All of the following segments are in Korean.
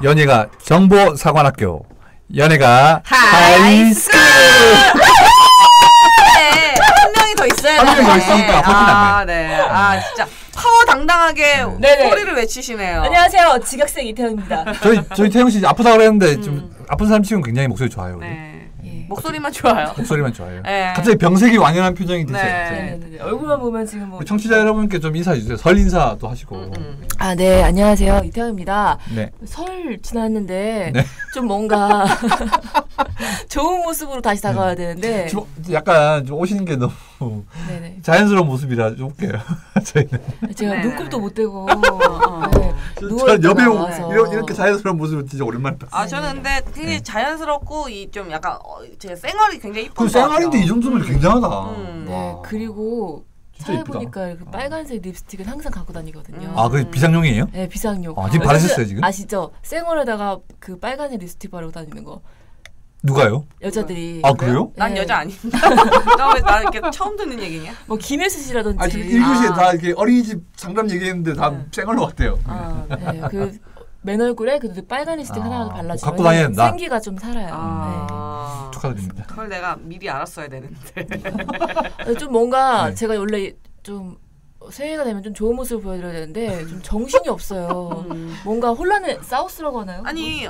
연예가 정보사관학교, 연예가 하이스쿨. 네, 한 명이 더 있어야 한 명이 더 있으니까 아, 네. 아, 진짜 파워 당당하게 네네. 소리를 외치시네요. 안녕하세요. 지각생 이태원입니다. 저희 태영 씨 아프다고 그랬는데 좀 아픈 사람 치고는 굉장히 목소리 좋아요. 우리. 네. 예. 목소리만 좋아요. 목소리만 좋아요. 네. 갑자기 병색이 완연한 표정이 드세요. 네. 네네네. 얼굴만 보면 지금 뭐. 청취자 여러분께 좀 인사해 주세요. 설 인사도 하시고. 아, 네. 안녕하세요. 이태원입니다. 네. 설 지났는데 네. 좀 뭔가 좋은 모습으로 다시 다가와야 되는데. 좀 약간 좀 오시는 게 너무 네네. 자연스러운 모습이라 좀 웃겨요. 저희는. 제가 네. 눈곱도 못 떼고. 저 여배우 나와서. 이렇게 자연스러운 모습을 진짜 오랜만에 봤어요. 아, 저는 근데 굉장히 자연스럽고 이 좀 약간 제 쌩얼이 굉장히 이쁜 그 것 같아요. 쌩얼인데 이 정도면 굉장하다. 네. 와. 그리고 진짜 차에 예쁘다. 보니까 이렇게 빨간색 립스틱을 항상 갖고 다니거든요. 아, 그 비상용이에요? 네, 비상용. 아, 지금 바르셨어요, 지금? 아시죠? 쌩얼에다가 그 빨간색 립스틱 바르고 다니는 거. 누가요? 여자들이. 아, 그래요? 난 네. 여자 아닌가? 나 이렇게 처음 듣는 얘기냐? 뭐 김혜수 씨라든지. 아, 지금 1교시에 다 이렇게 어린이집 상담 얘기했는데 다 쌩얼로 왔대요. 아, 네. 그 맨 얼굴에 그 빨간 립스틱 하나 발라주면 갖고 다녀야 된다. 생기가 좀 살아요. 아, 축하드립니다. 그걸 내가 미리 알았어야 되는데. 네. 좀 뭔가 네. 제가 원래 좀 새해가 되면 좀 좋은 모습을 보여드려야 되는데 좀 정신이 없어요. 뭔가 혼란의 사우스라고 하나요? 아니,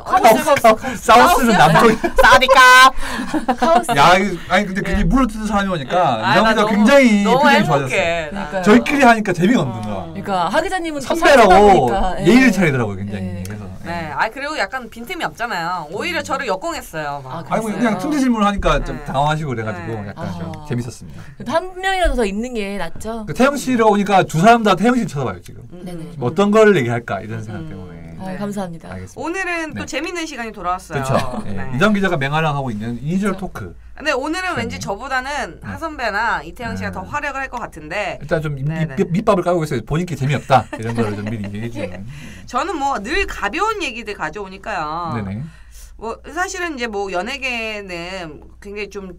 사우스는 남쪽이. 사디카. 카오스. 야, 아니 근데 괜히 물어뜯는 사람이 오니까 아, 나 이랑기가 너무- 굉장히 너무 표정이 행복해. 좋아졌어요. 그러니까요. 저희끼리 하니까 재미가 없는 거야. 그러니까 하 기자님은 또 선배라고 사귀다 보니까, 예의를 예. 차리더라고요, 굉장히. 예. 그래서. 네, 아 그리고 약간 빈틈이 없잖아요. 오히려 저를 역공했어요. 막. 아, 아이고 그랬어요? 그냥 틈새 질문을 하니까 좀 네. 당황하시고 그래가지고 네. 약간 좀 아. 재밌었습니다. 그래도 한 명이라도 더 있는 게 낫죠. 그 태영 씨로 오니까 두 사람 다 태영 씨 쳐다봐요 지금. 네네. 뭐 어떤 걸 얘기할까 이런 생각 때문에. 아, 네. 감사합니다. 알겠습니다. 오늘은 또 네. 재밌는 시간이 돌아왔어요. 그렇죠. 네. 이정 기자가 맹활약하고 있는 이니셜 토크. 근데 오늘은 왠지 네. 저보다는 하 선배나 이태영 씨가 더 활약을 할 것 같은데 일단 좀 네네. 밑밥을 깔고 있어요. 본인께 재미없다 이런 거를 좀 미리 얘기해 주면. 저는 뭐 늘 가벼운 얘기들 가져오니까요. 네네. 뭐 사실은 이제 뭐 연예계는 굉장히 좀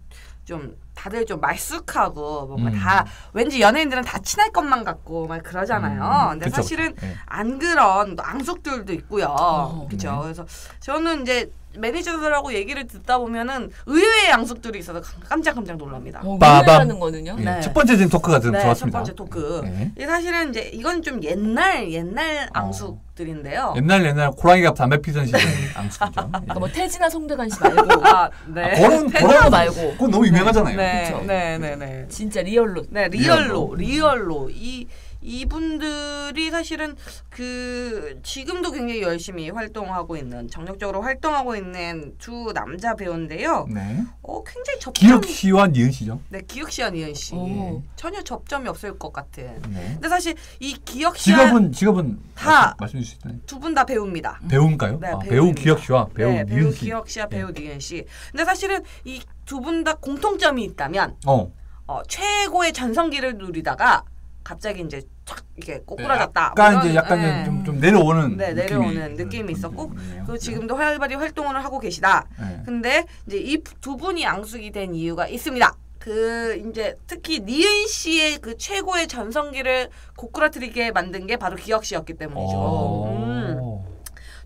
다들 좀 말쑥하고 뭔가 다 왠지 연예인들은 다 친할 것만 같고 막 그러잖아요. 근데 그쵸, 사실은 그쵸. 네. 안 그런 또 앙숙들도 있고요. 그렇죠. 네. 그래서 저는 이제 매니저들하고 얘기를 듣다 보면은 의외의 앙숙들이 있어서 깜짝깜짝 놀랍니다. 빠밤. 의외라는 거는요? 예, 네. 첫 번째 지금 토크가 좀 네, 좋았습니다. 첫 번째 토크. 네. 이게 사실은 이제 이건 좀 옛날 앙숙들인데요. 옛날 호랑이가 담배 피던 시절 앙숙이죠. 그러니까 뭐 태진아 송대관 씨 말고 아, 네. 그런 그런 말고 그건 너무 유명하잖아요. 네, 그쵸. 네. 진짜 리얼로. 네, 리얼로 이분들이 사실은 그 지금도 굉장히 열심히 활동하고 있는 정력적으로 활동하고 있는 두 남자 배우인데요. 네. 굉장히 접점이 기혁 씨와 니은 씨죠. 네, 기혁 씨와 니은 씨 오. 전혀 접점이 없을 것 같은. 네. 근데 사실 이 기혁 씨와 직업은 다 말씀해 주실 수 있나요? 두 분 다 배우입니다. 배우인가요? 네, 아, 배우 배우입니다. 기혁 씨와 배우 네, 배우 니은 씨. 기혁 씨와 배우 네. 니은 씨. 근데 사실은 이 두 분 다 공통점이 있다면 최고의 전성기를 누리다가 갑자기 이제 촥 이렇게 꼬꾸라졌다. 약간 네. 좀 내려오는 네, 내려오는 느낌이 있었고 그 지금도 활발히 활동을 하고 계시다. 네. 근데 이제 이 두 분이 앙숙이 된 이유가 있습니다. 그 이제 특히 니은 씨의 그 최고의 전성기를 고꾸라뜨리게 만든 게 바로 기혁 씨였기 때문이죠.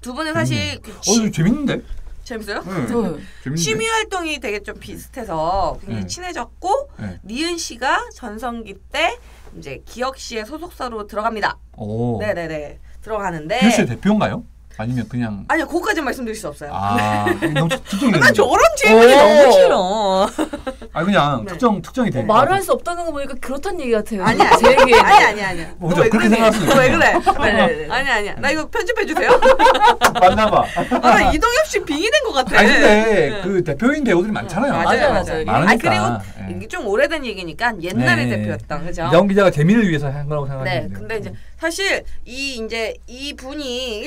두 분은 사실 그 이거 재밌는데? 재밌어요? 재밌는데? 취미 활동이 되게 좀 비슷해서 굉장히 네. 친해졌고 네. 니은 씨가 전성기 때 이제 기혁 씨의 소속사로 들어갑니다. 오. 네네네 들어가는데 기혁 씨의 대표인가요? 아니면 그냥 아니요 그거까지 말씀드릴 수 없어요. 너무 특정이 난 되는 저런 질문이 너무 싫어. 그냥 네. 특정이 되니까 말을 할 수 없다는 거 보니까 그렇다는 얘기 같아요. 아니야 제 얘기. 아니야. 그죠? 그렇게 생각할 수 왜 그래? 네네네. 아니야. 나 이거 편집해 주세요. 맞나봐. 나 이동엽 씨 빙의된 것 같아. 아니 근데 그 대표인 배우들이 많잖아요. 맞아요. 많으니까. 그리고 이게 좀 오래된 얘기니까 옛날에 네. 대표였던 그죠? 이정 기자가 재미를 위해서 한 거라고 생각하는데. 네, 근데 이제 사실 이 분이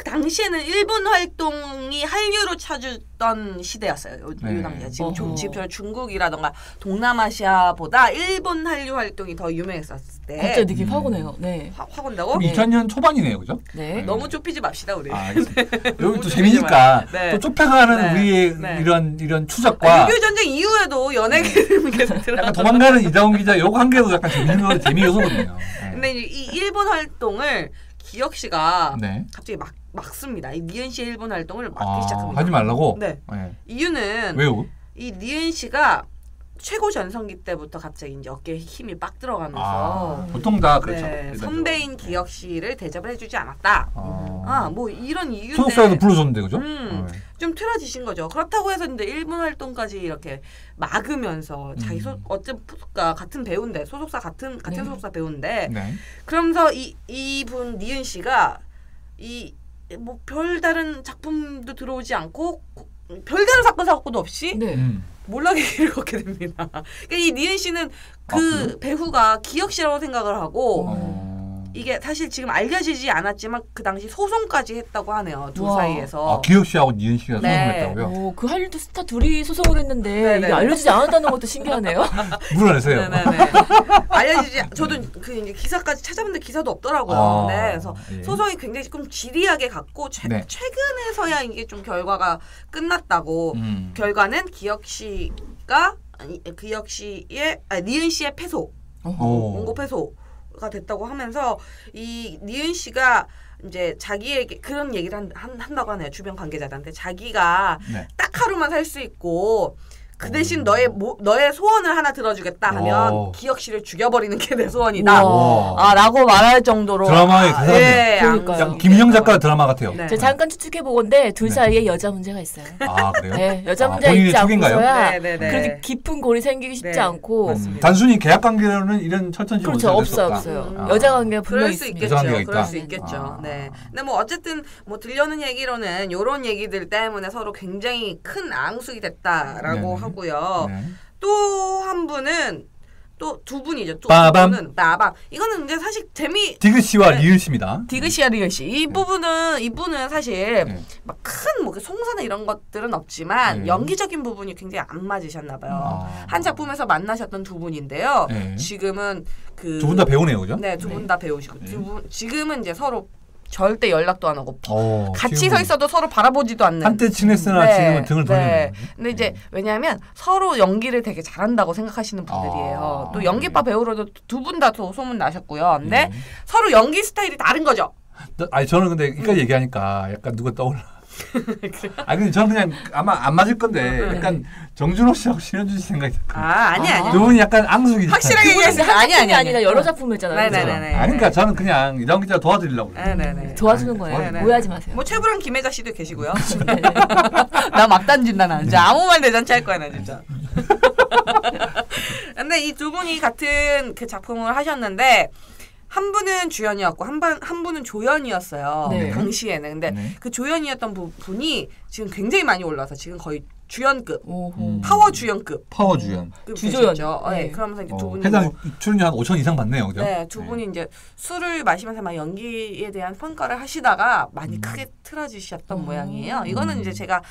당시에는 일본 활동이 한류로 찾았던 시대였어요. 요 네. 당시에 지금 어허. 지금 중국이라던가 동남아시아보다 일본 한류 활동이 더 유명했었을 때 갑자기 느낌 확 오네요. 네. 확 온다고? 그럼 2000년 초반이네요, 그죠? 네. 너무 좁히지 맙시다 우리. 알겠습니다. 여기 또 좁히지 재미니까 마요. 네. 또 좁혀가는 네. 우리의 네. 이런 추적과 6.25 전쟁 이후에도 연예계를 계속 들어. 약간 도망가는 이정훈 기자 요거 한 개도 약간 재미 요소거든요. 네. 근데 이제 이 일본 활동을 기혁 씨가 네. 갑자기 막습니다. 이 니은 씨의 일본 활동을 막기 시작합니다. 하지 말라고? 네. 네. 이유는 왜요? 이 니은 씨가 최고 전성기 때부터 갑자기 이제 어깨에 힘이 빡 들어가면서 보통 다 그렇죠. 네, 선배인 기혁 씨를 대접을 해주지 않았다. 뭐 이런 이유인데 소속사에도 불러줬는데 그죠? 좀 틀어지신 거죠. 그렇다고 해서 이제 일본 활동까지 이렇게 막으면서 자기 어쨌든 같은 배우인데 소속사 같은 소속사 배우인데 네. 그러면서 이분 니은 씨가 뭐 별다른 작품도 들어오지 않고 별다른 사건도 없이 네. 몰락의 길을 걷게 됩니다. 그러니까 이 니은 씨는 그 배우가 기혁 씨라고 생각을 하고 이게 사실 지금 알려지지 않았지만 그 당시 소송까지 했다고 하네요. 둘 사이에서. 기혁 씨하고 니은 씨가 네. 소송했다고요? 그 할리우드 스타 둘이 소송을 했는데 네네. 이게 알려지지 않았다는 것도 신기하네요. 물어내세요. 네네네. 알려지지 저도 그 이제 기사까지 찾아봤는데 기사도 없더라고요. 네, 그래서 소송이 굉장히 조금 지리하게 갔고 최근에서야 이게 좀 결과가 끝났다고. 결과는 기혁 씨가 니은 씨의 패소, 원고 패소가 됐다고 하면서 이 니은 씨가 이제 자기에게 그런 얘기를 한다고 하네요. 주변 관계자들한테 자기가 딱 하루만 살 수 있고 그 대신 너의 소원을 하나 들어주겠다 하면 기혁 씨를 죽여버리는 게 내 소원이다. 라고 말할 정도로 드라마의 대사네요. 그러니까요. 김인영 작가 드라마 같아요. 네. 제가 잠깐 추측해보건데 둘 사이에 여자 문제가 있어요. 그래요? 네, 여자 문제가 본인이 있지 않고서야 네네네. 그렇게 깊은 골이 생기기 쉽지 않고 단순히 계약 관계로는 이런 철천지 그렇죠. 없어요. 여자 관계가 분명히 있습니다. 여자 관계가 그럴 있다? 수 있겠죠. 네. 근데 뭐 어쨌든 뭐 들려오는 얘기로는 이런 얘기들 때문에 서로 굉장히 큰 앙숙이 됐다라고 하고요. 또 한 분은 또 두 분이죠. 또 두 분은 빠밤. 이거는 이제 사실 디그 씨와 리을 씨입니다. 디그 씨와 리을 씨. 이분은 사실 막 큰 뭐 송사나 이런 것들은 없지만 연기적인 부분이 굉장히 안 맞으셨나 봐요. 한 작품에서 만나셨던 두 분인데요. 지금은 두 분 다 배우네요, 그죠? 네, 두 분 다 배우시고 지금은 이제 서로 절대 연락도 안 하고 같이 지금은 서 있어도 서로 바라보지도 않는. 한때 친했으나 지금은 등을 돌리는. 근데 이제 왜냐하면 서로 연기를 되게 잘한다고 생각하시는 분들이에요. 또 연기파 배우로도 두 분 다 소문 나셨고요. 근데 서로 연기 스타일이 다른 거죠. 저는 근데 이까지 얘기하니까 약간 누가 떠올라. 근데 저는 그냥 아마 안 맞을 건데 약간 정준호 씨하고 신현준 씨 생각이 아니야. 두 분이 약간 앙숙이 확실하게 얘기했어요. 아니라 여러 작품 했잖아요. 네네네. 그러니까 저는 그냥 이다운 기자 도와드리려고. 네네네. 도와주는 거예요. 오해하지 마세요. 뭐 최불암 김혜자 씨도 계시고요. 나 막 던진다 나 진짜 아무 말 대잔치 할 거야 나 진짜. 근데 이 두 분이 같은 그 작품을 하셨는데 한 분은 주연이었고 한 분은 조연이었어요. 당시에는. 근데 그 조연이었던 분이 지금 굉장히 많이 올라서 지금 거의 주연급, 파워 주연급, 파워 주연, 주조연죠. 네. 그러면서 이제 두 분이 해당 출연료 한 5천 이상 받네요, 그죠? 네, 두 분이 이제 술을 마시면서 막 연기에 대한 평가를 하시다가 많이 크게 틀어지셨던 모양이에요. 이거는 이제 제가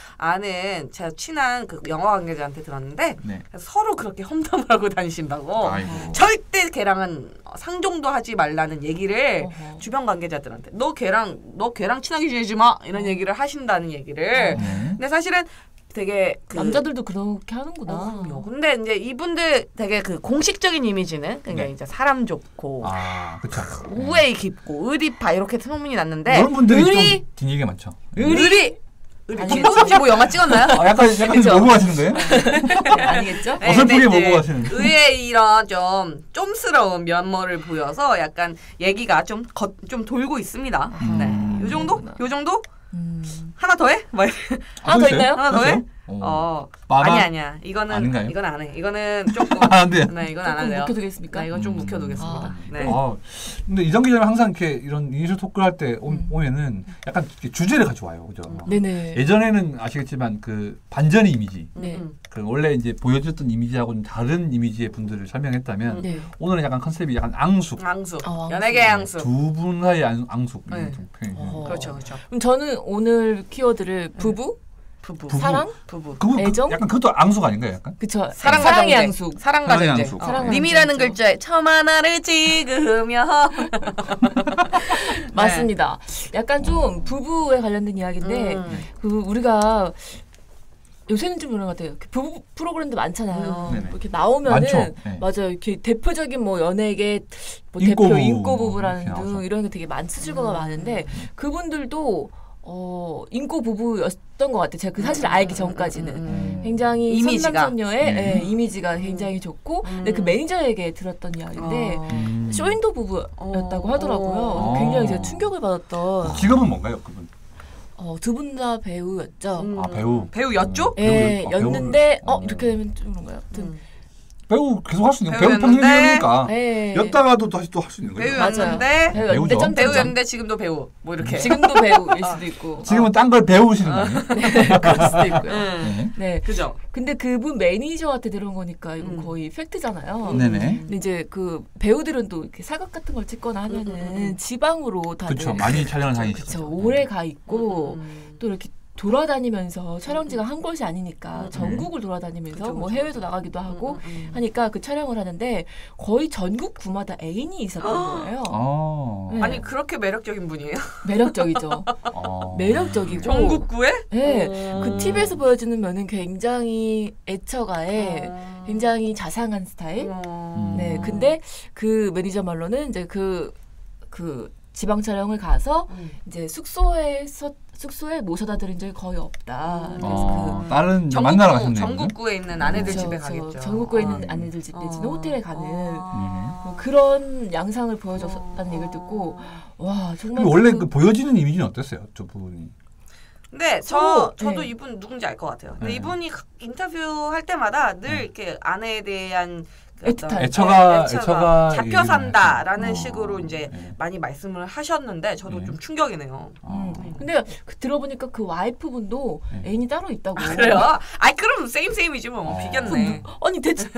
친한 그 영화 관계자한테 들었는데 서로 그렇게 험담을 하고 다니신다고. 절대 걔랑은 상종도 하지 말라는 얘기를 주변 관계자들한테 너 걔랑 친하게 지내지 마 이런 얘기를 하신다는 얘기를. 근데 사실은 되게 남자들도 그렇게 하는구나. 근데 이제 이분들 되게 그 공식적인 이미지는 그러니까 이제 사람 좋고, 그렇죠. 우애 깊고 의리파 이렇게 소문이 났는데 이런 분들이 좀 뒷얘기가 많죠. 의리 아니겠죠? 뭐 영화 찍었나요? 약간 뭐고 가시는 거예요? 아니겠죠? 어설프게 뭐고 가시는. 의의 이런 좀 쫌스러운 면모를 보여서 약간 얘기가 좀 돌고 있습니다. 네, 요 정도? 하나 더 해? 하나 더 있나요? 하나 더 해? 아니야. 이거는 안 해. 이거는 조금 안 돼요. 네, 이건 안 해요. 묵혀두겠습니까? 네, 이건 좀 묵혀두겠습니다. 네. 근데 이정 기자는 항상 이렇게 이런 이니셜 토크를 할 때 오면은 약간 주제를 가져와요, 그죠? 네네. 예전에는 아시겠지만 그 반전의 이미지, 네. 그 원래 이제 보여줬던 이미지하고는 다른 이미지의 분들을 설명했다면 오늘은 약간 컨셉이 약간 앙숙. 연예계 앙숙. 두 분 사이의 앙숙. 그렇죠. 그럼 저는 오늘 키워드를 부부? 사랑? 애정? 약간 그것도 앙숙 아닌가요? 약간? 그쵸. 사랑의 앙숙. 사랑과 전쟁. 님이라는 글자에 첨 하나를 찍으며. 맞습니다. 약간 좀 부부에 관련된 이야기인데 우리가 요새는 좀 그런 것 같아요. 부부 프로그램도 많잖아요. 네네. 이렇게 나오면은 많죠. 네. 맞아요. 이렇게 대표적인 뭐 연예계 뭐 인꼬부 대표 인꼬부부라는 이렇게 나오죠. 등 이런 게 되게 수식어가 많은데 그분들도 인꼬 부부였던 것 같아요. 제가 그 사실 알기 전까지는 굉장히 이미지가. 선남선녀의 예, 이미지가 굉장히 좋고 근데 그 매니저에게 들었던 이야기인데 쇼윈도 부부였다고 하더라고요. 굉장히 제가 충격을 받았던 직업은 뭔가요, 그분? 두 분 다 배우였죠. 아, 배우. 배우였죠? 예, 배우, 였는데 배우. 이렇게 되면 좀 그런가요? 아무튼 배우 계속 할 수 있는 배우였는데, 배우 평생이니까 예. 였다가도 다시 또 할 수 있는 거죠. 배우였는데 배우죠. 점점점. 배우였는데 지금도 배우 뭐 이렇게 지금도 배우일 수도 있고 지금은 딴 걸 배우시는 거 아니에요? 그럴 수도 있고요. 네. 네. 그죠? 근데 그분 매니저한테 들은 거니까 이건 거의 팩트잖아요. 네네. 근데 이제 그 배우들은 또 이렇게 사극 같은 걸 찍거나 하면은 지방으로 다들 그렇죠. 많이 촬영을 다니시죠. 그쵸. 오래 가 있고 또 이렇게 돌아다니면서 촬영지가 한 곳이 아니니까 전국을 돌아다니면서 그쵸, 뭐 그쵸. 해외도 나가기도 하고 하니까 그 촬영을 하는데 거의 전국 구마다 애인이 있었던 거예요. 아. 네. 아니 그렇게 매력적인 분이에요? 매력적이죠. 매력적이고. 전국구에? 네. 그 TV에서 보여주는 면은 굉장히 애처가에 굉장히 자상한 스타일. 네. 근데 그 매니저 말로는 이제 그 지방 촬영을 가서 이제 숙소에 모셔다 드린 적이 거의 없다. 그래서 다른 만나러 가셨네요. 전국구에 있는 아내들 그렇죠, 집에 그렇죠. 가겠죠. 전국구에 있는 아내들 집 내지는 호텔에 가는 네. 뭐 그런 양상을 보여줬다는 얘기를 듣고 와 정말 그리고 원래 그 보여지는 이미지는 어땠어요, 저 부분이? 근데 서로, 저도 네. 이분 누군지 알 것 같아요. 근데 네. 이분이 인터뷰 할 때마다 늘 이렇게 아내에 대한 그 어떤 애처가 잡혀 산다라는 어. 식으로 이제 네. 많이 말씀을 하셨는데 저도 네. 좀 충격이네요. 근데 들어보니까 그 와이프분도 네. 애인이 따로 있다고. 그래요? 아이 그럼 세임이지 뭐 비겼네. 아니 대체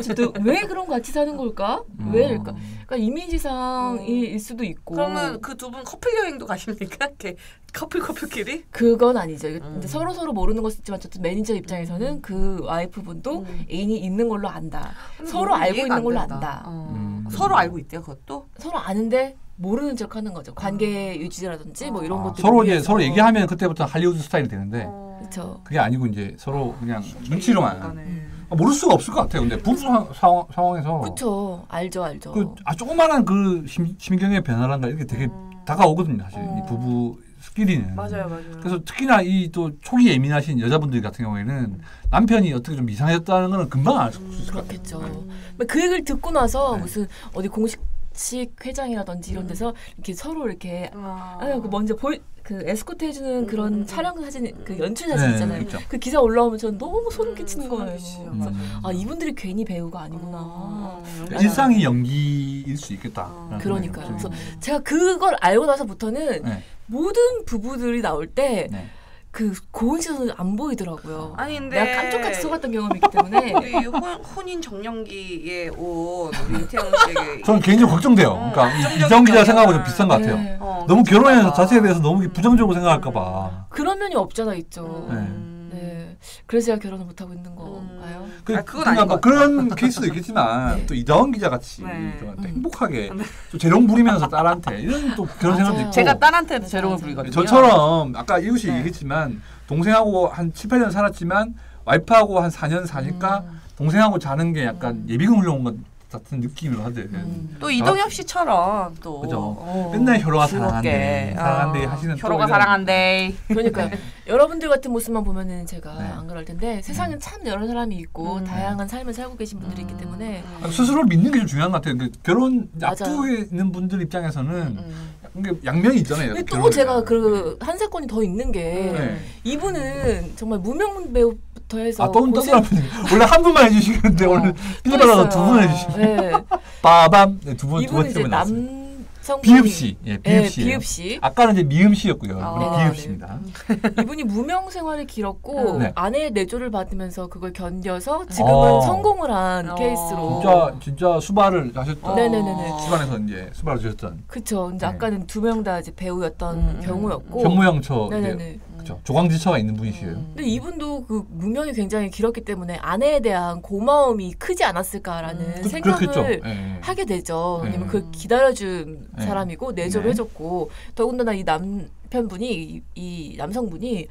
왜 그럼 같이 사는 걸까? 왜 이럴까? 그러니까 이미지상일 수도 있고. 그러면 그 두 분 커플 여행도 가십니까? 이렇게 커플끼리? 그건 아니죠. 이제 서로 모르는 걸 수 있지만 어쨌든 매니저 입장에서는 그 와이프분도 애인이 있는 걸로 안다. 서로 알고 이해가 있는 안 걸로 된다. 안다. 서로 알고 있대요, 그것도? 서로 아는데 모르는 척 하는 거죠. 관계 유지라든지 뭐 이런 것들. 서로 이제 서로 얘기하면 그때부터 할리우드 스타일이 되는데 그렇죠. 그게 아니고 이제 서로 그냥 눈치로만 그러니까네. 모를 수가 없을 것 같아요. 근데 부부 상황에서 그렇죠. 알죠. 그 조그마한 그 심경의 변화란가 이렇게 되게 다가오거든요. 사실 이 부부끼리는. 맞아요. 그래서 특히나 이 또 초기 예민하신 여자분들 같은 경우에는 남편이 어떻게 좀 이상해졌다는 거는 금방 알 수 있을 것 같아요. 그렇겠죠. 그 얘기를 듣고 나서 네. 무슨 어디 공식 회장이라든지 이런 데서 이렇게 서로 이렇게 그 먼저 그 에스코트 해주는 그런 촬영 사진, 그 연출 사진 네, 있잖아요. 그렇죠. 그 기사 올라오면 저는 너무 소름 끼치는 거예요. 끼치죠. 그래서 이분들이 괜히 배우가 아니구나. 일상이 연기일 수 있겠다. 그러니까요. 그래서 제가 그걸 알고 나서부터는 네. 모든 부부들이 나올 때 네. 그 고은 씨는 안 보이더라고요. 아니 근데 내가 깜짝같이 속았던 경험이 있기 때문에 우리 혼인 정년기에 온 우리 이태영 씨에게 저는 개인적으로 걱정돼요. 그러니까 이정 기자 생각하고 좀 비슷한 것 같아요. 네. 너무 결혼에 자체에 대해서 너무 부정적으로 생각할까 봐. 그런 면이 없잖아 있죠. 네. 네. 그래서 제가 결혼을 못 하고 있는 건가요? 그건 그러니까 아닌 뭐 것 그런 케이스도 있겠지만 네. 또 이다원 기자 같이 네. 좀 행복하게 또 재롱 부리면서 딸한테 이런 또 그런 맞아요. 생각도 있고 제가 딸한테도 재롱을 부리거든요. 저처럼 아까 이웃이 네. 얘기했지만 동생하고 한 7, 8년 살았지만 와이프하고 한 4년 사니까 동생하고 자는 게 약간 예비군 훈련 것 같은 느낌으로 하대. 또 이동엽 씨처럼 또 그죠. 맨날 혈호가 즐겁게. 사랑한대 하시는 또 혈호가 이런- 사랑한대. 그러니까 여러분들 같은 모습만 보면은 제가 네. 안 그럴 텐데 세상엔 참 여러 사람이 있고 다양한 삶을 살고 계신 분들이 있기 때문에 스스로 믿는 게 좀 중요한 것 같아요. 그 결혼 맞아요. 앞두에 있는 분들 입장에서는 이게 양면이 있잖아요. 근데 또 결혼에 제가 대한. 그 한 사건이 더 있는 게 네. 이분은 정말 무명 배우부터 해서 또 다른 분이 원래 한 분만 해주시는데 오늘 삐져나가서 두 분 해주시네. 네. 빠밤 네, 두 이분은 이제 번째 나왔어요. 남성 비읍 씨, 예, 비읍 네, 씨. 비읍 씨. 아까는 이제 미음 씨였고요. 아, 우리 네. 비읍 씨입니다. 이분이 무명 생활이 길었고 네. 아내의 내조를 받으면서 그걸 견뎌서 지금은 성공을 한 케이스로. 진짜 수발을 하셨던. 네네네네. 수반에서 이제 수발을 주셨던. 그쵸. 이제 네. 아까는 두 명 다 이제 배우였던 경우였고. 현모양처 네네네. 그죠. 조광지처가 있는 분이시에요. 근데 이분도 그 무명이 굉장히 길었기 때문에 아내에 대한 고마움이 크지 않았을까라는 생각을 그렇겠죠. 예. 하게 되죠. 네. 왜냐면 그걸 기다려준 네. 사람이고 내조를 네. 해줬고 더군다나 이 남편분이 이 남성분이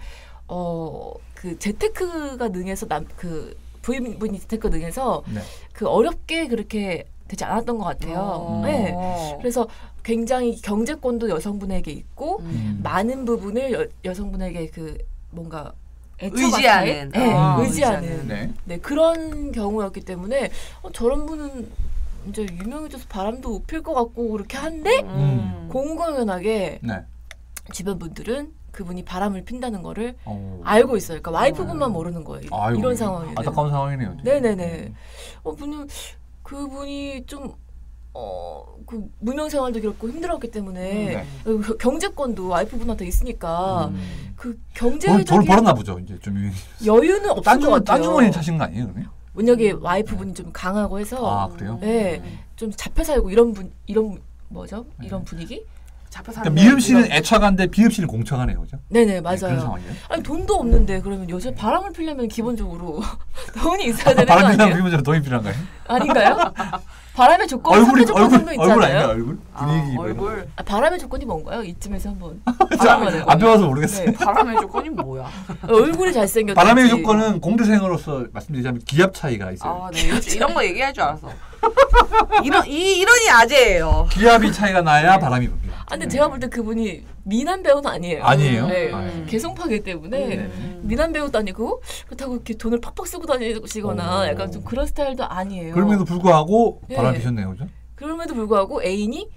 그 재테크가 능해서 그 부인분이 재테크 능해서 네. 그 어렵게 그렇게 되지 않았던 것 같아요. 네. 그래서 굉장히 경제권도 여성분에게 있고 많은 부분을 여성분에게 그 뭔가 의지하는, 의지하는 네. 네, 그런 경우였기 때문에 저런 분은 이제 유명해져서 바람도 못 필 것 같고 그렇게 한데 공공연하게 네. 주변 분들은 그분이 바람을 핀다는 거를 알고 있어요. 그러니까 와이프분만 모르는 거예요. 아이고, 이런 상황에는. 안타까운 상황이네요. 네네네. 그분이 좀 그 무명 생활도 그렇고 힘들었기 때문에 경제권도 와이프분한테 있으니까 그 경제적인 돈을 벌었나 보죠. 이제 좀 여유는 없을 것 같아요. 딴 주머니 차신 거 아니에요, 그러면? 만약에 와이프분이 좀 강하고 해서 그래요? 네, 좀 잡혀 살고 이런 분위기? 잡혀 그러니까 미음 씨는 애처가인데 비음 씨는 공처가네요, 그죠? 네네 맞아요. 그런 상황이에요. 아니 돈도 없는데 그러면 요즘 바람을 피려면 기본적으로 돈이 있어야 되는 거 바람 아니에요? 피려면 기본적으로 돈이 필요한가요? 아닌가요? 바람의 조건, 상대 조건 정도 있잖아요. 얼굴 아닌가요? 얼굴? 분위기 얼굴. 바람의 조건이 뭔가요? 이쯤에서 한번 안 배워서 모르겠어요. 네. 바람의 조건이 뭐야? 얼굴이 잘생겼지. 바람의 조건은 공대생으로서 말씀드리자면 기압 차이가 있어요. 네. 이런 거 얘기할 줄 알았어. 이런이 아재예요. 기압이 차이가 나야 바람이 붑니다. 근데 제가 볼 때 그분이 미남 배우는 아니에요. 아니에요? 네. 개성파기 때문에 미남 배우도 아니고 그렇다고 이렇게 돈을 팍팍 쓰고 다니시거나 약간 좀 그런 스타일도 아니에요. 그럼에도 불구하고 바람 피셨네요, 그죠? 그럼에도 불구하고 애인이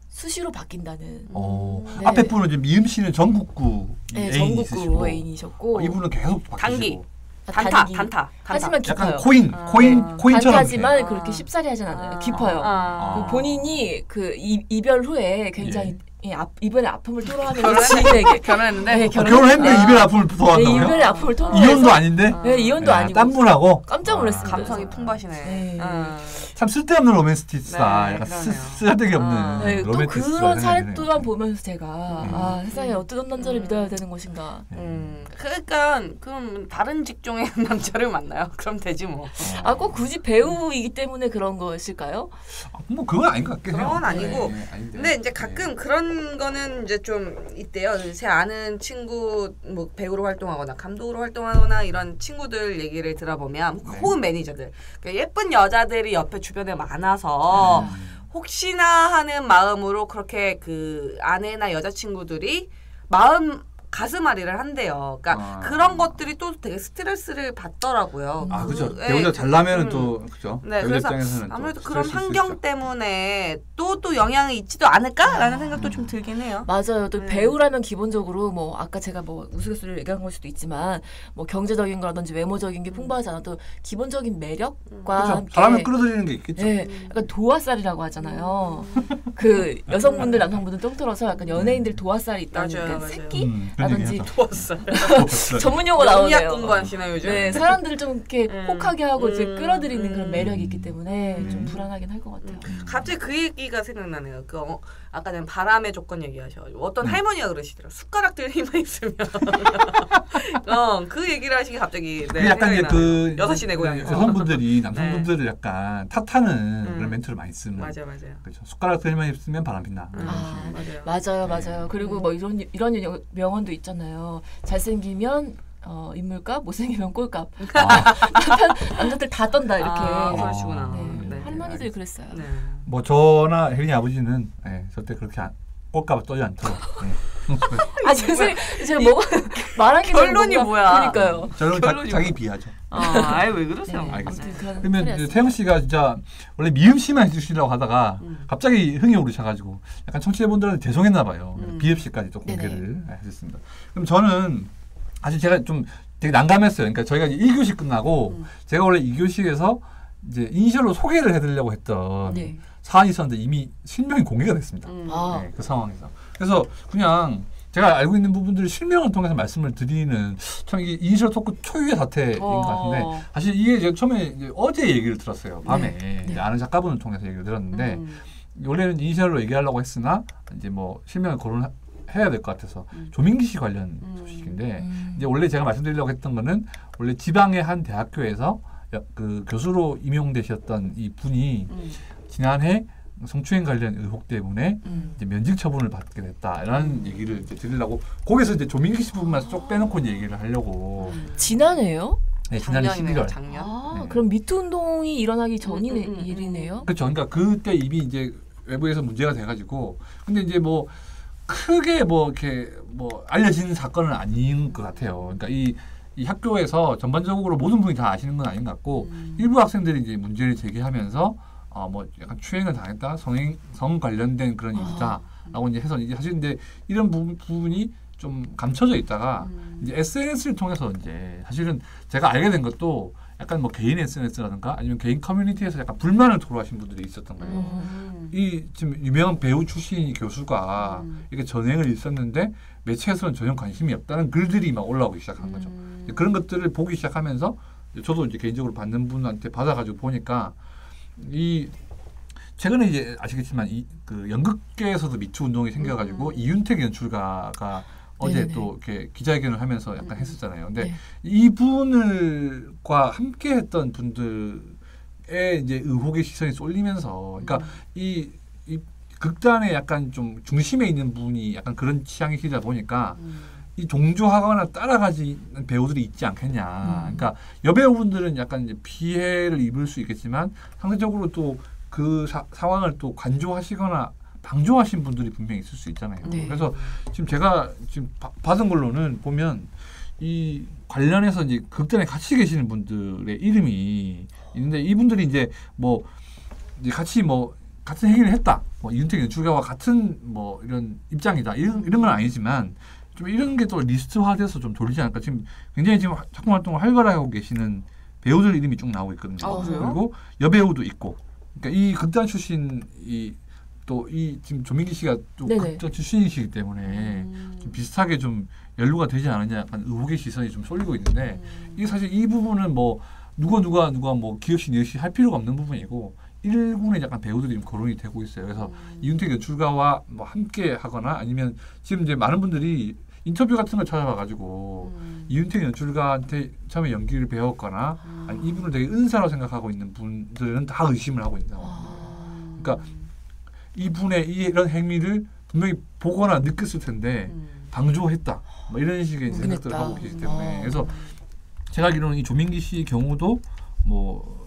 수시로 바뀐다는. 네. 앞에 분은 이제 미음 씨는 전국구 애인이 있으시고 애인이셨고 이분은 계속 바뀌시고. 단타. 하지만 깊어요. 약간 코인처럼. 단타지만 그렇게 쉽사리 하진 않아요. 깊어요. 본인이 그 이별 후에 굉장히 이별의 아픔을 토로하면서 지인에게 결혼했는데 네, 결혼했는데 이별의 아픔을 토로한다고요? 네, 이별의 아픔을 토로해서 이혼도 아닌데? 네, 이혼도 아니고 딴 분하고? 깜짝 놀랐습니다. 감성이 풍부하시네. 네. 참 쓸데없는 로맨티스트다. 네, 약간 그러네요. 쓰잘데기 없는 또 로맨티스트. 그런 사례들만 보면서 제가 세상에 어떤 남자를 믿어야 되는 것인가. 그러니까 그럼 다른 직종의 남자를 만나요. 그럼 되지 뭐. 꼭 굳이 배우이기 때문에 그런 것일까요? 뭐 그건 아닌 것 같긴 해요. 그건 아니고. 네, 근데 이제 가끔 그런 거는 이제 좀 있대요. 제 아는 친구 뭐 배우로 활동하거나 감독으로 활동하거나 이런 친구들 얘기를 들어보면 혹은 매니저들 그러니까 예쁜 여자들이 옆에 주변에 많아서 혹시나 하는 마음으로 그렇게 그 아내나 여자친구들이 가슴앓이를 한대요. 그러니까 그런 것들이 또 되게 스트레스를 받더라고요. 그죠. 배우자 잘나면은 또 그죠. 네, 배우자 그래서 입장에서는 아무래도 또 그런 환경 때문에 또 영향이 있지도 않을까라는 생각도 좀 들긴 해요. 맞아요. 또 배우라면 기본적으로 뭐 아까 제가 뭐 우스갯소리를 얘기한 걸 수도 있지만 뭐 경제적인 거라든지 외모적인 게 풍부하지 않아도 기본적인 매력과 그렇죠. 함께 사람을 끌어들이는 게 있겠죠. 네, 약간 도화살이라고 하잖아요. 그 여성분들, 남성분들 통틀어서 약간 연예인들 도화살이 있다는 맞아요. 새끼라든지 도화살. 전문 용어 나오네요. 영약 공부하시나요 요즘? 네, 사람들을 좀 이렇게 혹하게 하고 이제 끌어들이는 그런 매력이 있기 때문에 좀 불안하긴 할 것 같아요. 갑자기 그 얘기가 생각나네요. 아까 전 바람의 조건 얘기하셔가지고 어떤 할머니가 그러시더라고요. 숟가락들 힘만 있으면 그 얘기를 하시기 갑자기 약간 이제 그 6시 내 고향에서 여성분들이 남성분들을 약간 탓하는 그런 멘트를 많이 쓰는. 맞아요. 그렇죠. 숟가락들만 있으면 바람 핀다. 맞아요. 그리고 뭐 이런 명언도 있잖아요. 잘생기면 인물값, 못생기면 꼴값. 남자들 다 떤다 이렇게. 그러시구나. 할머니들이 그랬어요. 네. 뭐 저나 혜린이 아버지는 절대 그렇게 꼴값을 떠지 않도록. 죄송해요. 제가 뭐가 말한 게 결론이 뭐야? 그러니까요. 저는 자기 비하죠. 왜 그러세요? 알겠습니다. 그러면 태영 씨가 진짜 원래 미음 씨만 해주시려고 하다가 갑자기 흥이 오르셔가지고 약간 청취자분들한테 죄송했나 봐요. 비읍 씨까지 또 공개를 해주셨습니다. 그럼 저는 사실 제가 좀 되게 난감했어요. 그러니까 저희가 1교시 끝나고 제가 원래 2교시에서 이제 이니셜로 소개를 해드리려고 했던 사안이 있었는데 이미 실명이 공개가 됐습니다. 그 상황에서. 그래서 그냥 제가 알고 있는 부분들을 실명을 통해서 말씀을 드리는 참 이게 이니셜 토크 초유의 사태인 것 같은데 사실 이게 제가 처음에 이제 어제 얘기를 들었어요. 밤에 이제 아는 작가분을 통해서 얘기를 들었는데 원래는 이니셜로 얘기하려고 했으나 이제 뭐 실명을 거론해야 될 것 같아서 조민기 씨 관련 소식인데 이제 원래 제가 말씀드리려고 했던 거는 원래 지방의 한 대학교에서 그 교수로 임용되셨던 이 분이 지난해 성추행 관련 의혹 때문에 이제 면직 처분을 받게 됐다라는 얘기를 이제 드리려고 거기서 이제 조민기 씨 부분만 쏙 빼놓고 이제 얘기를 하려고. 지난해요? 네, 지난해 11월. 작년. 네. 그럼 미투 운동이 일어나기 전인 일이네요. 그렇죠. 그러니까 그때 이미 이제 외부에서 문제가 돼가지고 근데 이제 뭐 크게 뭐 이렇게 뭐 알려진 사건은 아닌 것 같아요. 그러니까 이 학교에서 전반적으로 모든 분이 다 아시는 건 아닌 것 같고 일부 학생들이 이제 문제를 제기하면서 뭐 약간 추행을 당했다, 성 관련된 그런 일이다라고 이제 해서 이제 사실 근데 이런 부분이 좀 감춰져 있다가 이제 SNS를 통해서 이제 사실은 제가 알게 된 것도 약간 뭐 개인 SNS라든가 아니면 개인 커뮤니티에서 약간 불만을 토로하신 분들이 있었던 거예요. 이 지금 유명한 배우 출신이 교수가 이렇게 전행을 있었는데 매체에서는 전혀 관심이 없다는 글들이 막 올라오기 시작한 거죠. 그런 것들을 보기 시작하면서 저도 이제 개인적으로 받는 분한테 받아가지고 보니까 이 최근에 이제 아시겠지만 그 연극계에서도 미투 운동이 생겨가지고 이윤택 연출가가 어제 네네네. 또 이렇게 기자회견을 하면서 약간 했었잖아요. 근데 이분과 함께했던 분들의 이제 의혹의 시선이 쏠리면서, 그러니까 이 극단의 약간 좀 중심에 있는 분이 약간 그런 취향이시다 보니까 이 동조하거나 따라가지 배우들이 있지 않겠냐. 그러니까 여배우분들은 약간 이제 피해를 입을 수 있겠지만 상대적으로 또 그 상황을 또 관조하시거나 방조하신 분들이 분명히 있을 수 있잖아요. 네. 그래서 지금 제가 지금 받은 걸로는 보면 이 관련해서 이제 극단에 같이 계시는 분들의 이름이 있는데 이분들이 이제 뭐 이제 같이 뭐 같은 행위를 했다. 뭐 이윤택 연출가와 같은 뭐 이런 입장이다. 이런 건 아니지만 좀 이런 게 또 리스트화돼서 좀 돌리지 않을까. 지금 굉장히 지금 작품 활동을 활발하게 하고 계시는 배우들 이름이 쭉 나오고 있거든요. 그리고 여배우도 있고. 그러니까 이 극단 출신 또 이 지금 조민기 씨가 또 극단 출신이시기 때문에 좀 비슷하게 좀 연루가 되지 않느냐 약간 의혹의 시선이 좀 쏠리고 있는데 이 사실 이 부분은 뭐 누가 뭐 기억시 니엇시 할 필요가 없는 부분이고 일군의 약간 배우들이 좀 거론이 되고 있어요. 그래서 이윤택 연출가와 뭐 함께 하거나 아니면 지금 이제 많은 분들이 인터뷰 같은 걸 찾아봐가지고 이윤택 연출가한테 처음에 연기를 배웠거나 아니 이분을 되게 은사로 생각하고 있는 분들은 다 의심을 하고 있다. 그러니까 이분의 이런 행위를 분명히 보거나 느꼈을 텐데 방조했다. 뭐 이런 식의 생각들을 하고 계시기 때문에 그래서 제가 알기로는 이 조민기 씨 경우도 뭐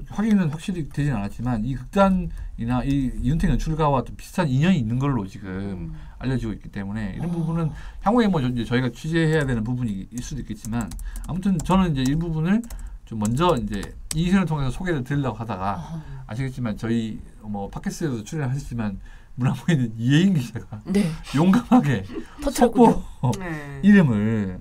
확인은 확실히 되진 않았지만 이 극단이나 이 이윤택 연출가와 좀 비슷한 인연이 있는 걸로 지금 알려지고 있기 때문에 이런 부분은 향후에 뭐 이제 저희가 취재해야 되는 부분이 일 수도 있겠지만 아무튼 저는 이제 이 부분을 좀 먼저 이제 이신을 통해서 소개를 드리려고 하다가 아시겠지만 저희 뭐 팟캐스트에도 출연하셨지만 문화부에는 이혜인 기자가 용감하게 속보 이름을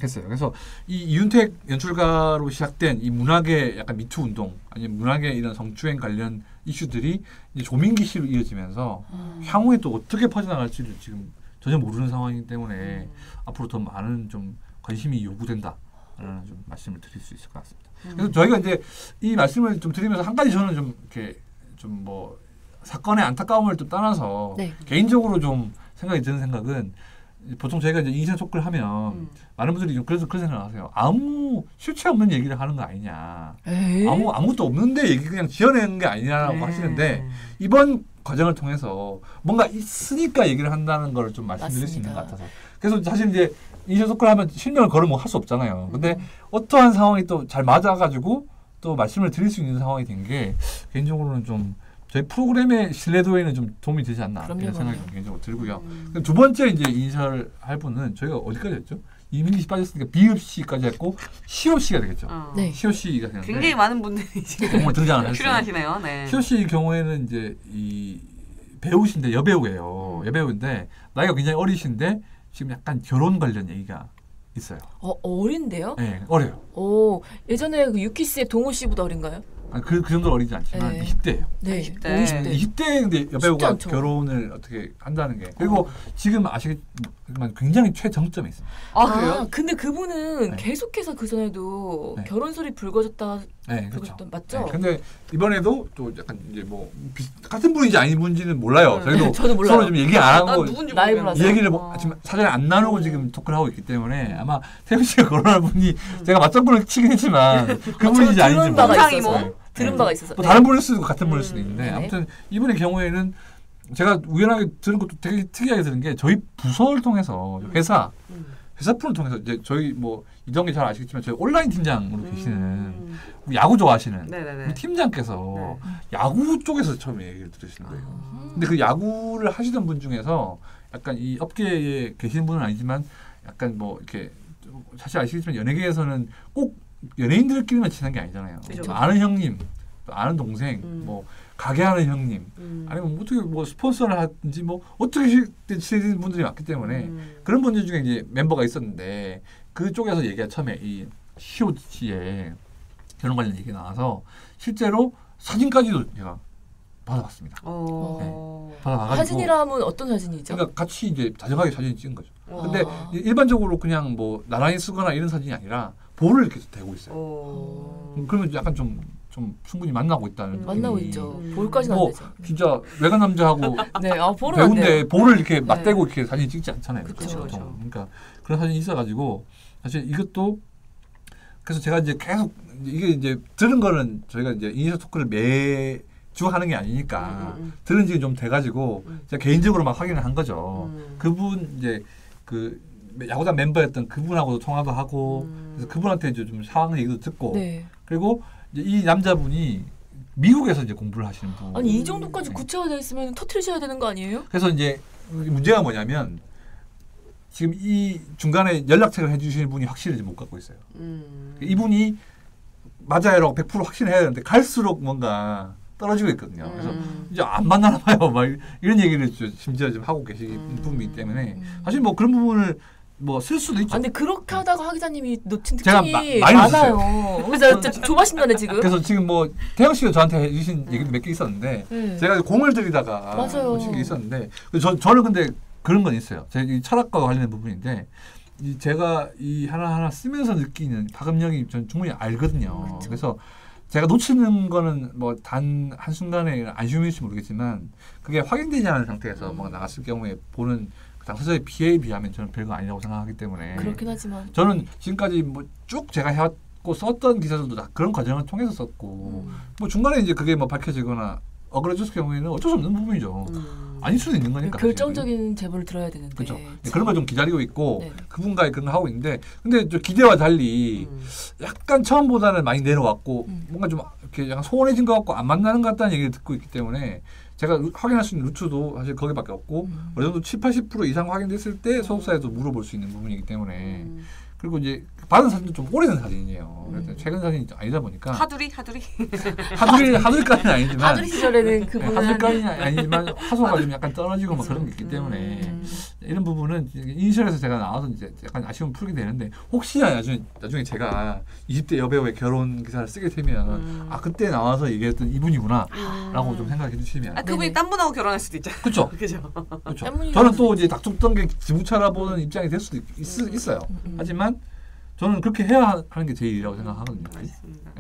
했어요. 그래서 이 이윤택 연출가로 시작된 이 문학의 약간 미투 운동 아니면 문학의 이런 성추행 관련 이슈들이 이제 조민기 씨로 이어지면서 향후에 또 어떻게 퍼져나갈지를 지금 전혀 모르는 상황이기 때문에 앞으로 더 많은 좀 관심이 요구된다라는 좀 말씀을 드릴 수 있을 것 같습니다. 그래서 저희가 이제 이 말씀을 좀 드리면서 한 가지 저는 좀 이렇게 좀 뭐 사건의 안타까움을 좀 떠나서 개인적으로 좀 생각이 드는 생각은 보통 저희가 이제 인생 토크를 하면 많은 분들이 좀 그래서 그런 생각을 하세요. 아무 실체 없는 얘기를 하는 거 아니냐. 아무것도 없는데 얘기 그냥 지어내는 게 아니냐라고 하시는데 이번 과정을 통해서 뭔가 있으니까 얘기를 한다는 걸 좀 말씀드릴 수 있는 것 같아서. 그래서 사실 이제 인생 토크를 하면 실명을 걸으면 할 수 없잖아요. 근데 어떠한 상황이 또 잘 맞아가지고 또 말씀을 드릴 수 있는 상황이 된 게 개인적으로는 좀 저희 프로그램의 신뢰도에는 좀 도움이 되지 않나 이런 생각이 개인적으로 들고요. 두 번째 이제 인사할 분은 저희가 어디까지 했죠? 이민기 씨 빠졌으니까 비읍 씨까지 했고 시호 씨가 되겠죠. 시호 씨가 되는데 굉장히 많은 분들이 지금 정말 등장을 했어요. 출연하시네요. 네. 시호 씨 경우에는 이제 이 배우신데 여배우예요. 여배우인데 나이가 굉장히 어리신데 지금 약간 결혼 관련 얘기가 있어요. 어린데요? 네, 어려요. 예전에 그 유키스의 동호 씨보다 어린가요? 그 정도로 어리지 않지만 20대예요. 네, 20대. 20대 근데 여배우가 결혼을 어떻게 한다는 게 그리고 지금 아시겠지만 굉장히 최정점에 있습니다. 그래요? 근데 그분은 계속해서 그 전에도 결혼 소리 불거졌다. 그렇죠. 맞죠? 근데 이번에도 또 약간 이제 뭐 같은 분인지 아닌 분인지는 몰라요. 저희도 저도 몰라요. 서로 좀 얘기 안 하고 라이브라서 이 얘기를 지금 사전에 안 나누고 지금 토크를 하고 있기 때문에 아마 태훈 씨가 결혼할 분이 제가 맞장구를 치긴 했지만 그분인지 아닌지 모르겠어요. 들은 바가 있어서. 또 다른 분일 수도 있고 같은 분일 수도 있는데 네. 아무튼 이분의 경우에는 제가 우연하게 들은 것도 되게 특이하게 들은 게 저희 부서를 통해서 회사 프로를 통해서 이제 저희 뭐 이동기 잘 아시겠지만 저희 온라인 팀장으로 계시는 야구 좋아하시는 우리 팀장께서 야구 쪽에서 처음에 얘기를 들으시는 거예요. 근데 그 야구를 하시던 분 중에서 약간 이 업계에 계시는 분은 아니지만 약간 뭐 이렇게 사실 아시겠지만 연예계에서는 꼭 연예인들끼리만 친한 게 아니잖아요. 그렇죠. 아는 형님, 또 아는 동생, 뭐 가게 하는 형님, 아니면 뭐 어떻게 뭐 스폰서를 하든지 뭐 어떻게 친해지는 분들이 많기 때문에 그런 분들 중에 이제 멤버가 있었는데 그쪽에서 얘기가 처음에 이 COG에 결혼 관련 얘기가 나와서 실제로 사진까지도 제가 받아봤습니다. 네. 받아봐가지고 사진이라 하면 어떤 사진이죠? 그러니까 같이 이제 다정하게 사진 찍은 거죠. 근데 일반적으로 그냥 뭐 나란히 쓰거나 이런 사진이 아니라 볼을 이렇게 대고 있어요. 그러면 약간 좀 충분히 만나고 있다는 만나고 있죠. 볼까지는 안 되죠. 진짜 외간 남자하고 네, 볼은 배우인데 볼을 이렇게 맞대고 이렇게 사진 찍지 않잖아요. 그렇죠. 그러니까 그런 사진이 있어가지고 사실 이것도 그래서 제가 이제 계속 이게 이제 들은 거는 저희가 이제 이니셜 토크를 매주 하는 게 아니니까 들은 지 좀 돼가지고 제가 개인적으로 막 확인을 한 거죠. 그분 이제 그 야구단 멤버였던 그분하고도 통화도 하고 그래서 그분한테 이제 좀 상황 얘기도 듣고 그리고 이제 이 남자분이 미국에서 이제 공부를 하시는 분. 아니 이 정도까지 구체화되어 있으면 터트리셔야 되는 거 아니에요? 그래서 이제 문제가 뭐냐면 지금 이 중간에 연락책을 해주시는 분이 확실히 못 갖고 있어요. 이분이 맞아요라고 100% 확신해야 되는데 갈수록 뭔가 떨어지고 있거든요. 그래서 이제 안 만나나 봐요. 막 이런 얘기를 심지어 좀 하고 계시는 부분이기 때문에 사실 뭐 그런 부분을 뭐 쓸 수도 있죠. 근데 그렇게 하다가 하 기자님이 놓친 제가 특징이 많이 많아요. 그래서 진짜 조바심나네 지금. 그래서 지금 뭐 태영 씨가 저한테 해주신 얘기도 몇 개 있었는데 제가 공을 들이다가 놓친 게 있었는데 저는 근데 그런 건 있어요. 제 이 철학과 관련된 부분인데 제가 이 하나하나 쓰면서 느끼는 파급력이 전 충분히 알거든요. 그렇죠. 그래서 제가 놓치는 거는 뭐 단 한순간에 안심일지 모르겠지만 그게 확인되지 않은 상태에서 뭐 나갔을 경우에 보는 당사자의 피해에 비하면 저는 별거 아니라고 생각하기 때문에 그렇긴 하지만 저는 지금까지 뭐 쭉 제가 해왔고 썼던 기사들도 다 그런 과정을 통해서 썼고 뭐 중간에 이제 그게 뭐 밝혀지거나 억울해졌을 경우에는 어쩔 수 없는 부분이죠. 아닐 수도 있는 거니까. 결정적인 제보를 들어야 되는데. 그렇죠. 그런 걸 좀 기다리고 있고 그분과의 그런 거 하고 있는데 근데 저 기대와 달리 약간 처음보다는 많이 내려왔고 뭔가 좀 이렇게 약간 소원해진 것 같고 안 만나는 것 같다는 얘기를 듣고 있기 때문에 제가 확인할 수 있는 루트도 사실 거기밖에 없고 어느 정도 70-80% 이상 확인됐을 때 소속사에도 물어볼 수 있는 부분이기 때문에 그리고 이제 받은 사진도 좀 오래된 사진이에요. 최근 사진이 아니다 보니까 하두리까지는 아니지만 하두리 시절에는 그분은 하두리까지는 아니지만 화소가 좀 약간 떨어지고 막 그런 게 있기 때문에 이런 부분은 인셜에서 제가 나와서 이제 약간 아쉬움 풀게 되는데 혹시나 나중에 제가 20대 여배우의 결혼 기사를 쓰게 되면 아 그때 나와서 얘기했던 이분이구나라고 좀 생각해 주시면 그분이 딴 분하고 결혼할 수도 있잖아요. 그렇죠. 그죠. 저는 또 이제 닥쳤던 게 지붕차라 보는 입장이 될 수도 있어요. 하지만 저는 그렇게 해야 하는 게 제 일이라고 생각하거든요.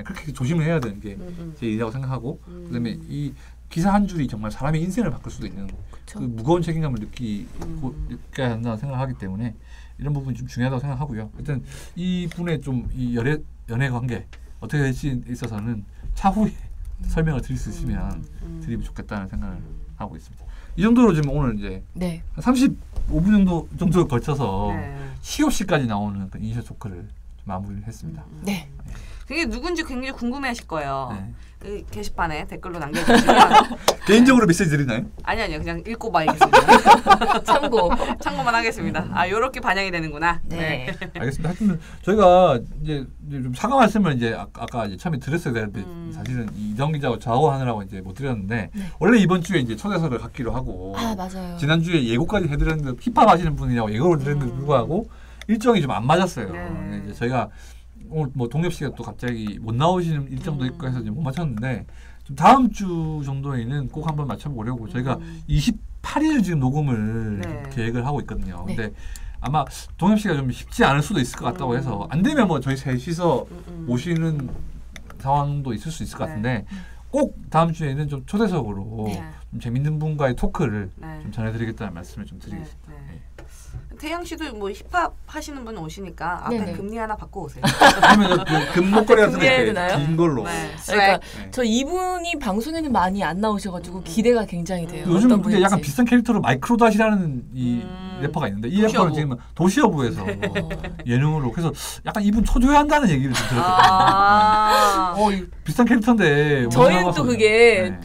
그렇게 조심을 해야 되는 게 제 일이라고 생각하고 그다음에 이 기사 한 줄이 정말 사람의 인생을 바꿀 수도 있는 그 무거운 책임감을 느껴야 한다고 생각하기 때문에 이런 부분이 좀 중요하다고 생각하고요. 일단 이 분의 좀 이 연애 관계 어떻게 될지 있어서는 차후에 설명을 드릴 수 있으면 드리면 좋겠다는 생각을 하고 있습니다. 이 정도로 지금 오늘 이제 35분 정도에 걸쳐서 COC까지 나오는 그 이니셜 토크를 마무리를 했습니다. 네. 그게 누군지 굉장히 궁금해하실 거예요. 네. 그 게시판에 댓글로 남겨주시면 개인적으로 메시지 드리나요? 아니요 그냥 읽고 말겠습니다. 참고만 하겠습니다. 아 요렇게 반영이 되는구나. 네. 알겠습니다. 하여튼 저희가 이제 좀 사과 말씀을 이제 아까 이제 처음에 드렸어야 되는데 사실은 이동 기자하고 저하고 하느라고 이제 못 드렸는데 원래 이번 주에 이제 초대석을 갖기로 하고 맞아요. 지난주에 예고까지 해드렸는데 힙합 하시는 분이라고 예고를 드렸는데 불구하고 일정이 좀 안 맞았어요. 이제 저희가 오늘 뭐 동엽 씨가 또 갑자기 못 나오시는 일정도 있고 해서 못 맞췄는데 좀 다음 주 정도에는 꼭 한번 맞춰보려고 저희가 28일 지금 녹음을 계획을 하고 있거든요. 근데 아마 동엽 씨가 좀 쉽지 않을 수도 있을 것 같다고 해서 안 되면 뭐 저희 셋이서 모시는 상황도 있을 수 있을 것 같은데 꼭 다음 주에는 좀 초대석으로 좀 재밌는 분과의 토크를 좀 전해드리겠다는 말씀을 좀 드리겠습니다. 태양 씨도 뭐 힙합 하시는 분 오시니까 앞에 네네. 금리 하나 받고 오세요. 아니면 그 금목걸이 같은 금리해야 게 되나요? 긴 걸로. 네. 그러니까 네. 저 이분이 방송에는 많이 안 나오셔가지고 기대가 굉장히 돼요. 요즘 어떤 이게 분일지. 약간 비슷한 캐릭터로 마이크로닷이라는 이 래퍼가 있는데 이 래퍼는 지금 도시어부에서 예능으로 그래서 약간 이분 초조해한다는 얘기를 좀 들었거든요. 이 비슷한 캐릭터인데 저희는 또 그게 네.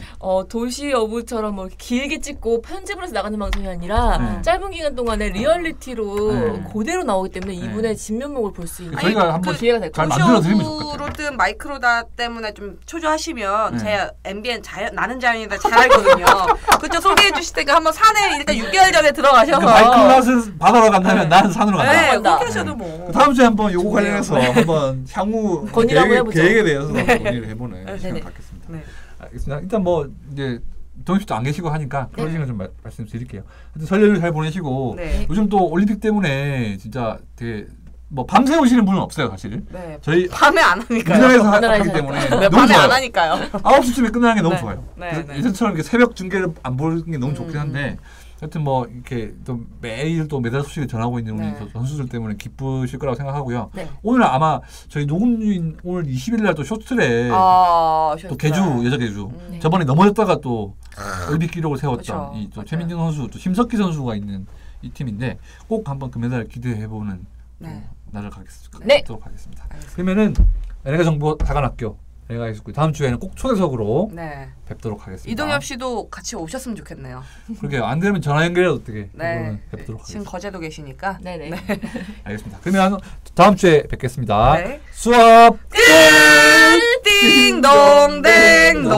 도시 어부처럼 뭐 길게 찍고 편집을 해서 나가는 방송이 아니라 네. 짧은 기간 동안에 리얼리티로 네. 그대로 나오기 때문에 이분의 네. 진면목을 볼 수 있는 저희가 한번 기회가 될 잘 거예요. 만들어드리면 좋겠어요. 도시어부로든 마이크로다 때문에 좀 초조하시면 네. 제 MBN 나는 자연이다 잘 알거든요. 그쪽 소개해 주실 때가 한번 산에 일단 6개월 전에 들어가셔서 마이클라스 바다로 간다면 나는 산으로 간다. 네, 간다. 그렇게 하셔도 뭐. 다음 주에 한번 요거 좋네요. 관련해서 한번 향후 건의를 한번 해보죠. 계획에 대해서 논의를 해보는 네네. 시간 갖겠습니다. 네. 알겠습니다. 일단 뭐 이제 동현 씨도 안 계시고 하니까 네. 클로징을 좀 말씀드릴게요. 하여튼 설 연휴 잘 보내시고 네. 요즘 또 올림픽 때문에 진짜 되게 뭐 밤새 오시는 분은 없어요 사실. 네. 저희 밤에 안 하니까요. 우리나라에서 우리나라에서 하기 때문에 네, 너무 밤에 좋아요. 안 하니까요. 9시쯤에 끝나는 게 너무 네. 좋아요. 네, 그래서 네. 예전처럼 이렇게 새벽 중계를 안 보는 게 너무 좋긴 한데 하여튼 뭐 이렇게 또 매일 또 메달 소식을 전하고 있는 우리 네. 선수들 때문에 기쁘실 거라고 생각하고요. 네. 오늘 아마 저희 녹음인 오늘 20일 날 또 쇼트트랙 또 개주 여자 개주 네. 저번에 넘어졌다가 또 올림픽 기록을 세웠던 그쵸. 이 또 맞아요. 최민준 선수 또 심석희 선수가 있는 이 팀인데 꼭 한번 금메달 기대해보는 네. 날을 갖도록 네. 하겠습니다. 알겠습니다. 그러면은 NHK 정보 사관학교 NHK 하이스쿨 다음 주에는 꼭 초대석으로 네. 뵙도록 하겠습니다. 이동엽 씨도 같이 오셨으면 좋겠네요. 그러게요. 안 되면 전화 연결해도 어떻게 네. 뵙도록 지금 하겠습니다. 거제도 계시니까. 네네. 알겠습니다. 그러면 다음 주에 뵙겠습니다. 네. 수업 띵동댕동.